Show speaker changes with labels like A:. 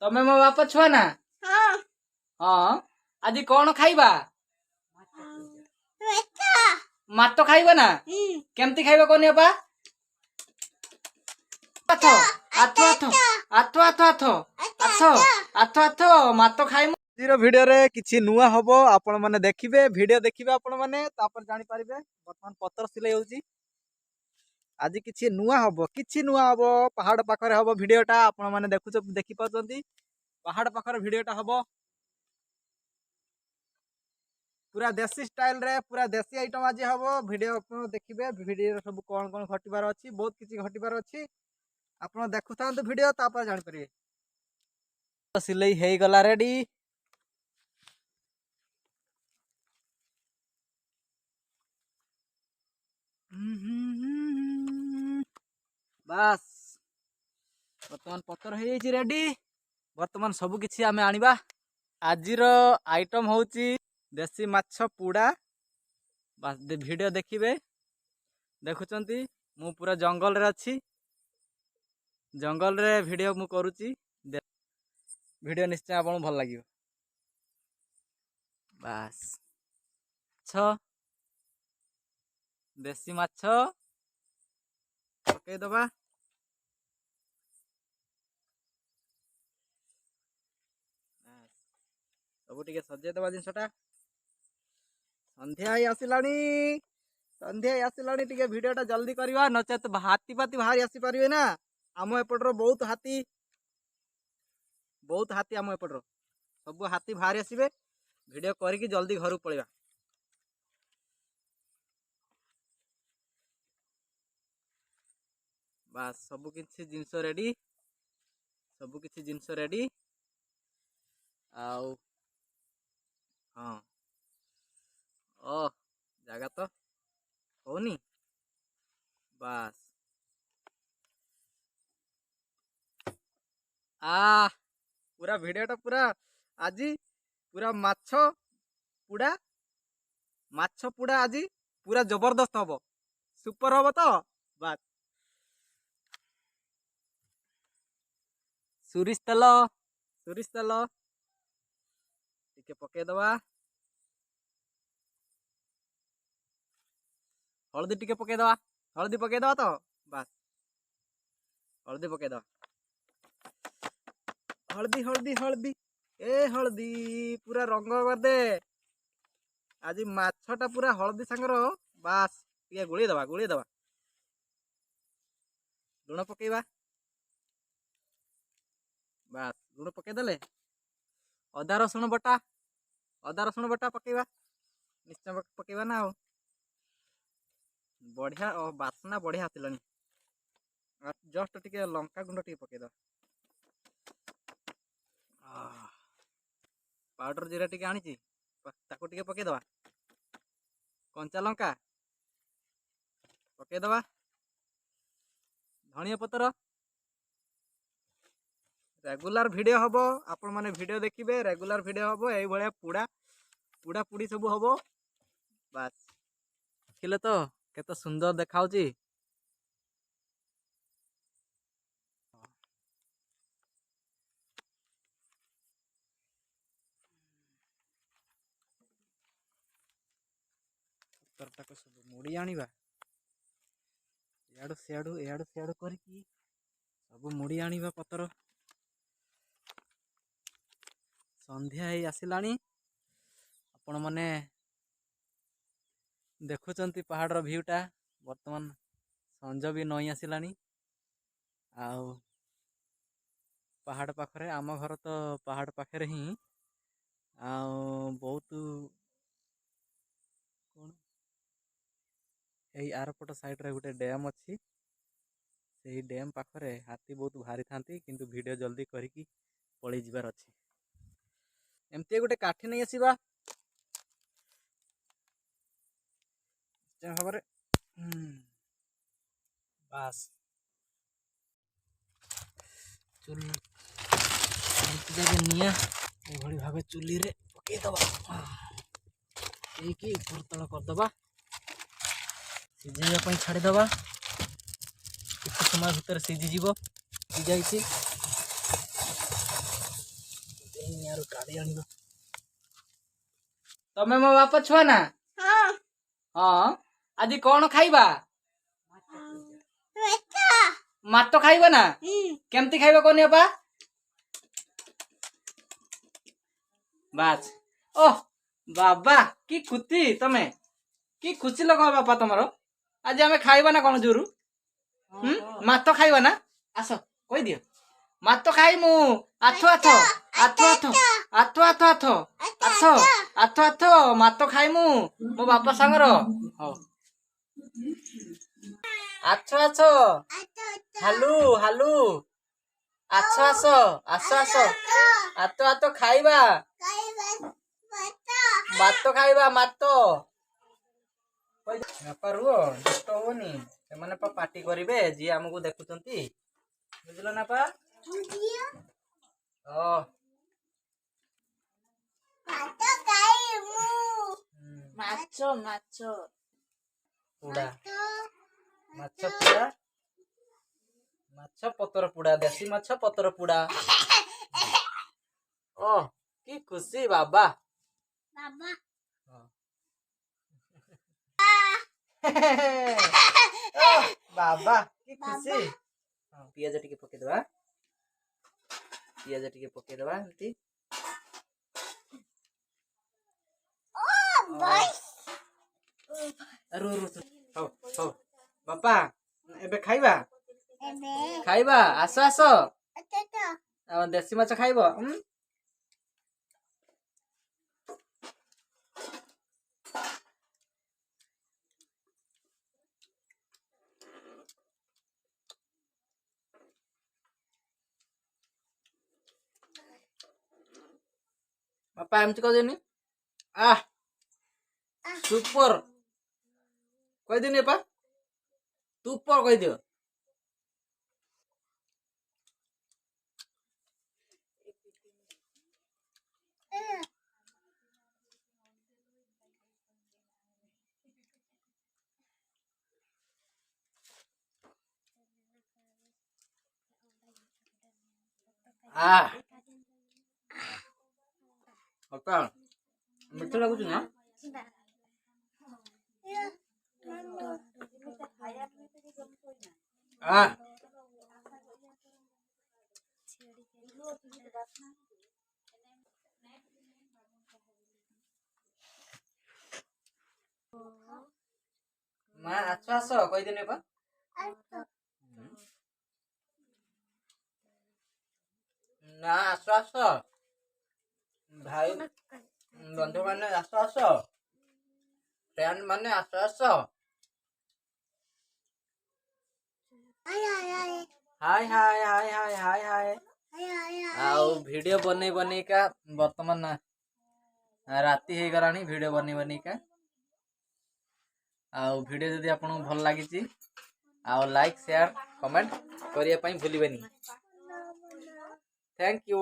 A: तमे मो बाप छुआ ना
B: हाँ
A: हाँ आज कौन खाइबा
B: बेटा
A: मातो खाइबा ना केमती खाइबा कोनी अपा आथो आथो आथो आथो आथो आथो आथो आथो मातो खाइमु जीरो वीडियो रे किछि नुआ हबो आपण माने देखिबे वीडियो देखिबे आपण माने तापर जानि पारिबे वर्तमान पत्तर सिले होउची आज किछि नुआ हबो पहाड़ पाखरे हबो वीडियोटा आपण माने देखि पाछंती पहाड़ पाखरे वीडियोटा हबो पूरा देसी स्टाइल रे पूरा देसी आइटम आज हबो वीडियो आपण देखिबे वीडियो सब कोन कोन घटिबार अछि बहुत किछि घटिबार अछि आपण देखुथांतु वीडियो तापर जानि परिबे सिलाई हेई गला रेडी बस वर्तमान पत्तर हो रेडी वर्तमान सब किछि आमे आनिबा आजिर आइटम होउची देसी माछ पुड़ा बस वीडियो देखिबे देखुचंती मु पूरा जंगल रे अछि जंगल रे वीडियो मु करूची वीडियो निश्चय आपन भल लागियो बस छ देसी माछ पके दबा सब टिके सजे दबा जिनसटा संध्या आसिलानी टिके वीडियोटा जल्दी करवा नचेत हाथी पाती बाहरी आसी पारिबे ना आम एपटर बहुत हाथी आम एपटर सब हाथी बाहरी आसीबे वीडियो करके जल्दी घर पळेबा बस सब किछि जिंस रेडी आउ हाँ ओ जगह तो होनी बस पूरा वीडियोटा पूरा आज पूरा माछ पुड़ा आज पूरा जबरदस्त हम सुपर हम तो बात सोरिष तेल टिके पके दवा हल्दी टिके पके दवा तो बस हल्दी पके दवा हल्दी पूरा रंग करदे आज माछटा पूरा हल्दी सांगर बास टिके गुड़ी दवा लुण पकेबा बास लुण पकेदेले अदा रसुण बटा पकेबा निश्चय पकेबा ना बढ़िया बासना बढ़िया आसिलानी जस्ट टिके लंका गुंड टिके पकेदा पाउडर जीरा टिके आनी ताको टिके पकेदवा कंचा लंका पकेदवा धनिया पतर रेगुलर वीडियो हबो आपण माने वीडियो देखिबे रेगुलर वीडियो हबो एई भलिया पुड़ा पुड़ी सब हबो बस देखिले तो केते सुंदर देखाउची तरटाको सब मुड़ी आनिबा याडू सियाडू करकी सब मुड़ी आनिबा पतर संध्या ही आसिलानी आपण माने देखुचंती पहाड़ रो व्यूटा वर्तमान संज भी नई आसिलानी आउ पहाड़ पाखरे आम घर तो पहाड़ पाखरे ही आउ बहुत कौन यही आरपट साइड रे गोटे डैम अच्छी से डैम पाखरे हाथी बहुत भारी थांती किंतु वीडियो जल्दी करके पलि जिबार अच्छी एमती गोटे काठी नहीं आसीबा भाव बास चुली निया भाव चुली रे पकईदबा उपरतल करदबा सिझाइबा छाड़ीदबा किसी समय भितर सिझीज सिझाई तमे मो बाप छुआ ना हाँ आज कौन खाइबा मात खाइबा ना केमती खाइबा कोनी अपा बाच ओह बाबा की खुशी तमे की खुशी लगा बापा तुमरो आज आमे खाइबा ना कौन जोरू मात खाइबा ना आस कहि दियो मात खाइमु आथो आथो आथो आथो आथो आथो आथो आथो आथो आथो मात खाइमु मो बापा सांगर हो आछो आछो हालू हालू आछो आछो आछो आछो आतो आतो खाइबा मातो खाइबा मातो बापा रुओ दुष्ट होनी से पार्टी करेंगे जी आमको देखुंती बुझल ना पा
B: माचो माचो
A: पुड़ा माछ पुड़ा माछ पतर पुड़ा देसी माछ पतर पुड़ा ओ की खुशी बाबा
B: बाबा
A: बाबा की खुशी पियाज टिके पके दबा पियाज टिके पके दबा एंती रो रो हो हो बापा एबे खाइबा खाइबा आसो आसो देसी माछ खाइबो बापा एमती कहदेनी आह सुपर कह देनी पा सुपर कह दियो आह बापा मीठा लगुच ना आह मां आछो आसो कह देनी पा ना आसो आसो भाई बंधु माने आसो आसो फ्रेंड माने आसो आसो हाय हाय हाय हाय हाय हाय आउ वीडियो बने बने का वर्तमान राति हे गरानी वीडियो बने बने का आउ वीडियो जदि आपन भल लागिची आउ लाइक शेयर कमेंट करिया पई भूलिबेनी थैंक यू।